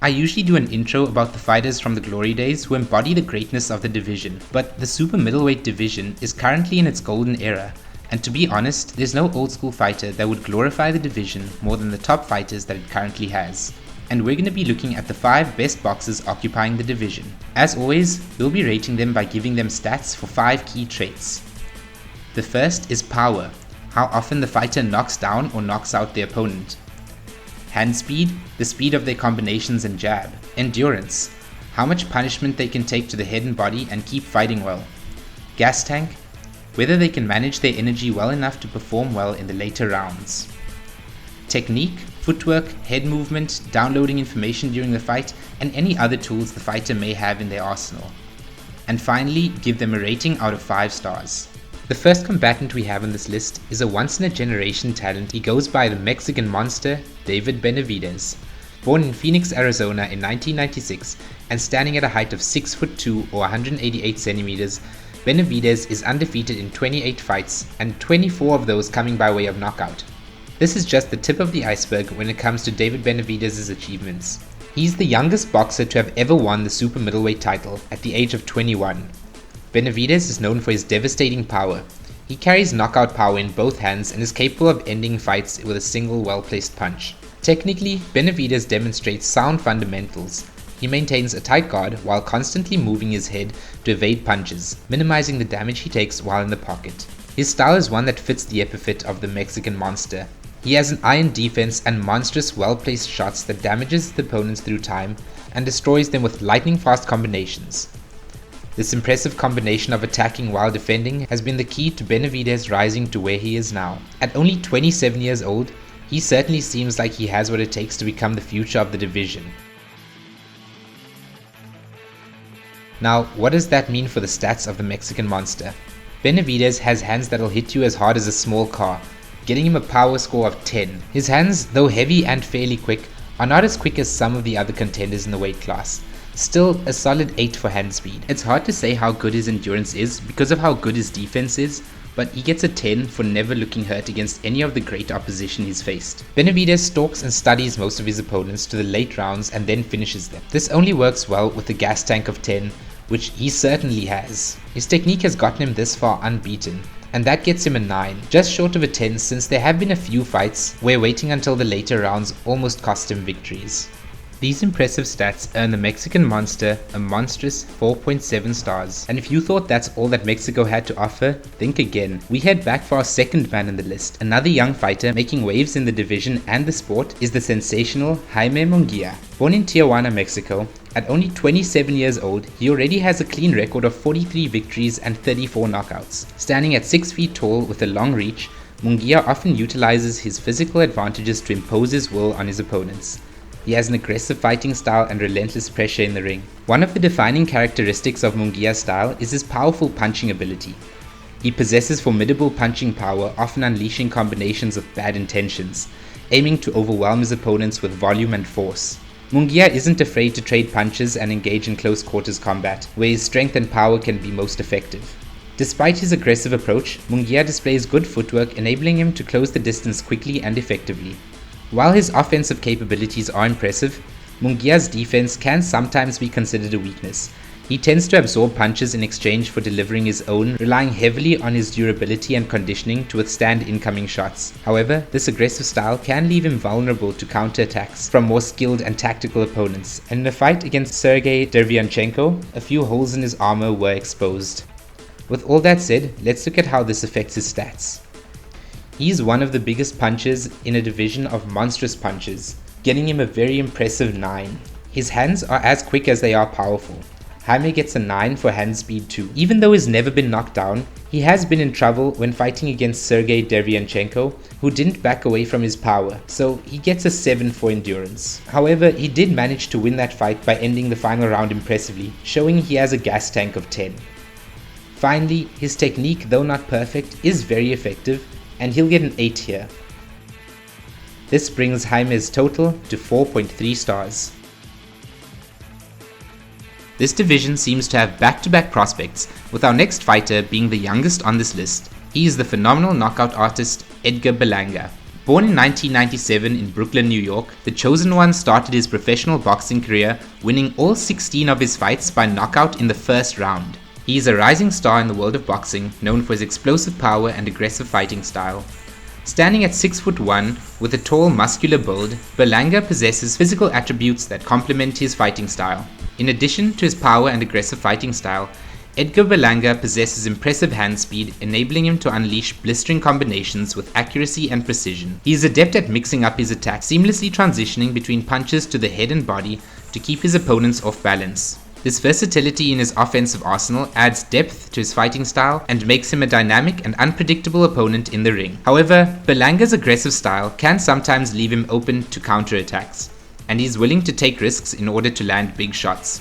I usually do an intro about the fighters from the glory days who embody the greatness of the division, but the super middleweight division is currently in its golden era, and to be honest, there's no old school fighter that would glorify the division more than the top fighters that it currently has. And we're going to be looking at the 5 best boxers occupying the division. As always, we'll be rating them by giving them stats for 5 key traits. The first is power, how often the fighter knocks down or knocks out their opponent. Hand speed, the speed of their combinations and jab. Endurance, how much punishment they can take to the head and body and keep fighting well. Gas tank, whether they can manage their energy well enough to perform well in the later rounds. Technique, footwork, head movement, downloading information during the fight, and any other tools the fighter may have in their arsenal. And finally, give them a rating out of 5 stars. The first combatant we have on this list is a once-in-a-generation talent. He goes by the Mexican monster, David Benavides. Born in Phoenix, Arizona in 1996 and standing at a height of 6'2" or 188 centimeters, Benavides is undefeated in 28 fights and 24 of those coming by way of knockout. This is just the tip of the iceberg when it comes to David Benavides' achievements. He's the youngest boxer to have ever won the super middleweight title at the age of 21. Benavides is known for his devastating power. He carries knockout power in both hands and is capable of ending fights with a single well-placed punch. Technically, Benavides demonstrates sound fundamentals. He maintains a tight guard while constantly moving his head to evade punches, minimizing the damage he takes while in the pocket. His style is one that fits the epithet of the Mexican monster. He has an iron defense and monstrous well-placed shots that damages the opponents through time and destroys them with lightning-fast combinations. This impressive combination of attacking while defending has been the key to Benavides rising to where he is now. At only 27 years old, he certainly seems like he has what it takes to become the future of the division. Now, what does that mean for the stats of the Mexican monster? Benavides has hands that'll hit you as hard as a small car, getting him a power score of 10. His hands, though heavy and fairly quick, are not as quick as some of the other contenders in the weight class. Still, a solid 8 for hand speed. It's hard to say how good his endurance is because of how good his defense is, but he gets a 10 for never looking hurt against any of the great opposition he's faced. Benavides stalks and studies most of his opponents to the late rounds and then finishes them. This only works well with the gas tank of 10, which he certainly has. His technique has gotten him this far unbeaten, and that gets him a 9, just short of a 10 since there have been a few fights where waiting until the later rounds almost cost him victories. These impressive stats earn the Mexican monster a monstrous 4.7 stars. And if you thought that's all that Mexico had to offer, think again. We head back for our second man on the list. Another young fighter making waves in the division and the sport is the sensational Haime Mongia. Born in Tijuana, Mexico, at only 27 years old, he already has a clean record of 43 victories and 34 knockouts. Standing at 6 feet tall with a long reach, Mungia often utilizes his physical advantages to impose his will on his opponents. He has an aggressive fighting style and relentless pressure in the ring. One of the defining characteristics of Mungia's style is his powerful punching ability. He possesses formidable punching power, often unleashing combinations of bad intentions, aiming to overwhelm his opponents with volume and force. Mungia isn't afraid to trade punches and engage in close quarters combat, where his strength and power can be most effective. Despite his aggressive approach, Mungia displays good footwork, enabling him to close the distance quickly and effectively. While his offensive capabilities are impressive, Mungia's defense can sometimes be considered a weakness. He tends to absorb punches in exchange for delivering his own, relying heavily on his durability and conditioning to withstand incoming shots. However, this aggressive style can leave him vulnerable to counterattacks from more skilled and tactical opponents, and in a fight against Sergey Derevyanchenko, a few holes in his armor were exposed. With all that said, let's look at how this affects his stats. He's one of the biggest punchers in a division of monstrous punches, getting him a very impressive 9. His hands are as quick as they are powerful. Haime gets a 9 for hand speed too. Even though he's never been knocked down, he has been in trouble when fighting against Sergey Derevyanchenko, who didn't back away from his power, so he gets a 7 for endurance. However, he did manage to win that fight by ending the final round impressively, showing he has a gas tank of 10. Finally, his technique, though not perfect, is very effective, and he'll get an 8 here. This brings Jaime's total to 4.3 stars. This division seems to have back-to-back prospects, with our next fighter being the youngest on this list. He is the phenomenal knockout artist Edgar Banga. Born in 1997 in Brooklyn, New York, the Chosen One started his professional boxing career winning all 16 of his fights by knockout in the first round. He is a rising star in the world of boxing, known for his explosive power and aggressive fighting style. Standing at 6'1" with a tall, muscular build, Banga possesses physical attributes that complement his fighting style. In addition to his power and aggressive fighting style, Edgar Banga possesses impressive hand speed, enabling him to unleash blistering combinations with accuracy and precision. He is adept at mixing up his attacks, seamlessly transitioning between punches to the head and body to keep his opponents off balance. This versatility in his offensive arsenal adds depth to his fighting style and makes him a dynamic and unpredictable opponent in the ring. However, Belanga's aggressive style can sometimes leave him open to counterattacks, and he is willing to take risks in order to land big shots.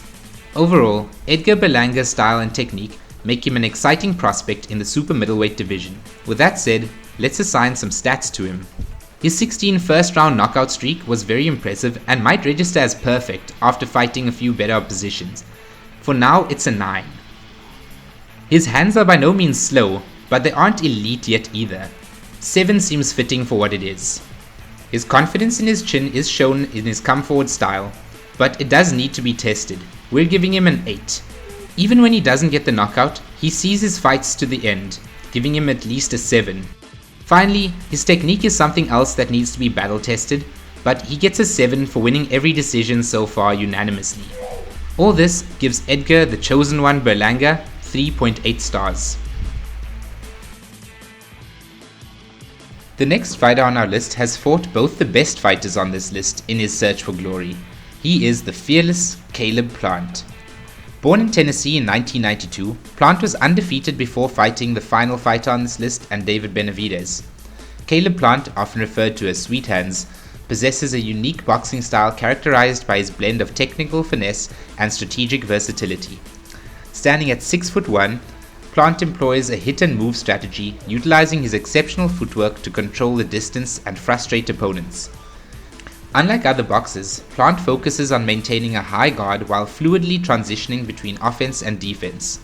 Overall, Edgar Belanga's style and technique make him an exciting prospect in the super middleweight division. With that said, let's assign some stats to him. His 16 first-round knockout streak was very impressive and might register as perfect after fighting a few better oppositions. For now, it's a 9. His hands are by no means slow, but they aren't elite yet either. 7 seems fitting for what it is. His confidence in his chin is shown in his come-forward style, but it does need to be tested. We're giving him an 8. Even when he doesn't get the knockout, he sees his fights to the end, giving him at least a 7. Finally, his technique is something else that needs to be battle tested, but he gets a 7 for winning every decision so far unanimously. All this gives Edgar the Chosen One Banga 3.8 stars. The next fighter on our list has fought both the best fighters on this list in his search for glory. He is the fearless Caleb Plant. Born in Tennessee in 1992, Plant was undefeated before fighting the final fighter on this list and David Benavides. Caleb Plant, often referred to as Sweet Hands, possesses a unique boxing style characterized by his blend of technical finesse and strategic versatility. Standing at 6'1", Plant employs a hit and move strategy, utilizing his exceptional footwork to control the distance and frustrate opponents. Unlike other boxers, Plant focuses on maintaining a high guard while fluidly transitioning between offense and defense.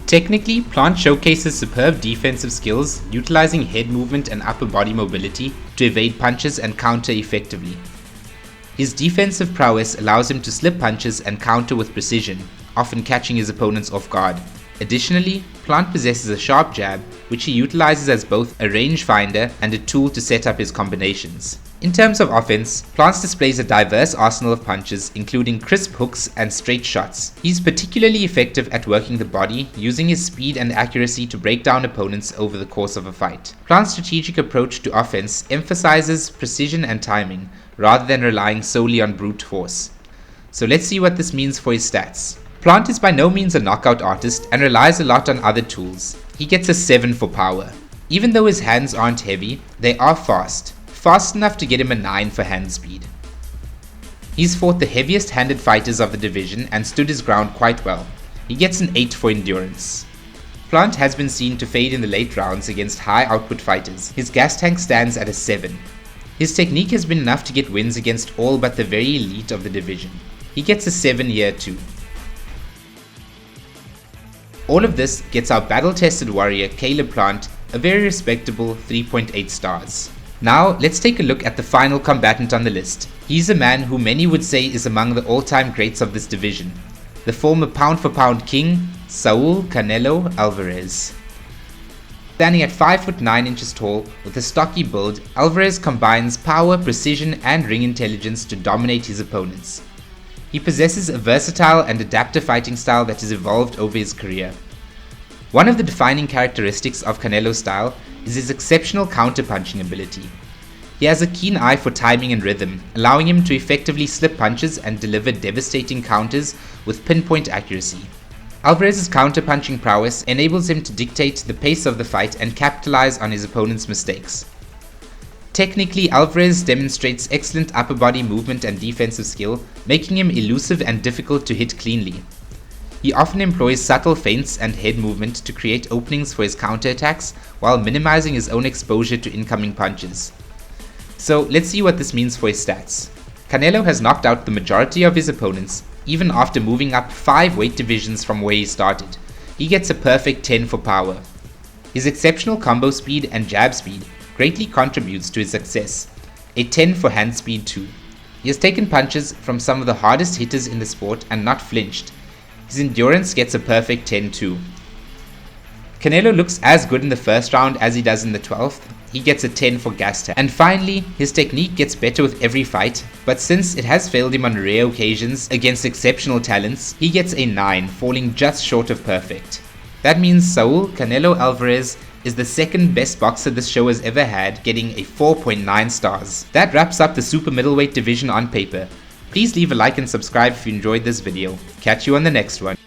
Technically, Plant showcases superb defensive skills, utilizing head movement and upper body mobility to evade punches and counter effectively. His defensive prowess allows him to slip punches and counter with precision, often catching his opponents off guard. Additionally, Plant possesses a sharp jab, which he utilizes as both a rangefinder and a tool to set up his combinations. In terms of offense, Plant displays a diverse arsenal of punches, including crisp hooks and straight shots. He's particularly effective at working the body, using his speed and accuracy to break down opponents over the course of a fight. Plant's strategic approach to offense emphasizes precision and timing, rather than relying solely on brute force. So let's see what this means for his stats. Plant is by no means a knockout artist and relies a lot on other tools. He gets a 7 for power. Even though his hands aren't heavy, they are fast enough to get him a 9 for hand speed. He's fought the heaviest handed fighters of the division and stood his ground quite well. He gets an 8 for endurance. Plant has been seen to fade in the late rounds against high output fighters. His gas tank stands at a 7. His technique has been enough to get wins against all but the very elite of the division. He gets a 7 here too. All of this gets our battle-tested warrior Caleb Plant a very respectable 3.8 stars. Now let's take a look at the final combatant on the list. He's a man who many would say is among the all-time greats of this division. The former pound-for-pound king, Saul Canelo Alvarez. Standing at 5'9" inches tall with a stocky build, Alvarez combines power, precision and ring intelligence to dominate his opponents. He possesses a versatile and adaptive fighting style that has evolved over his career. One of the defining characteristics of Canelo's style is his exceptional counter-punching ability. He has a keen eye for timing and rhythm, allowing him to effectively slip punches and deliver devastating counters with pinpoint accuracy. Alvarez's counter-punching prowess enables him to dictate the pace of the fight and capitalize on his opponent's mistakes. Technically, Alvarez demonstrates excellent upper body movement and defensive skill, making him elusive and difficult to hit cleanly. He often employs subtle feints and head movement to create openings for his counterattacks while minimizing his own exposure to incoming punches. So let's see what this means for his stats. Canelo has knocked out the majority of his opponents, even after moving up 5 weight divisions from where he started. He gets a perfect 10 for power. His exceptional combo speed and jab speed greatly contributes to his success. A 10 for hand speed too. He has taken punches from some of the hardest hitters in the sport and not flinched. His endurance gets a perfect 10 too. Canelo looks as good in the first round as he does in the 12th. He gets a 10 for gas tank. And finally, his technique gets better with every fight, but since it has failed him on rare occasions against exceptional talents, he gets a 9, falling just short of perfect. That means Saul Canelo Alvarez is the second best boxer this show has ever had, getting a 4.9 stars. That wraps up the super middleweight division on paper. Please leave a like and subscribe if you enjoyed this video. Catch you on the next one.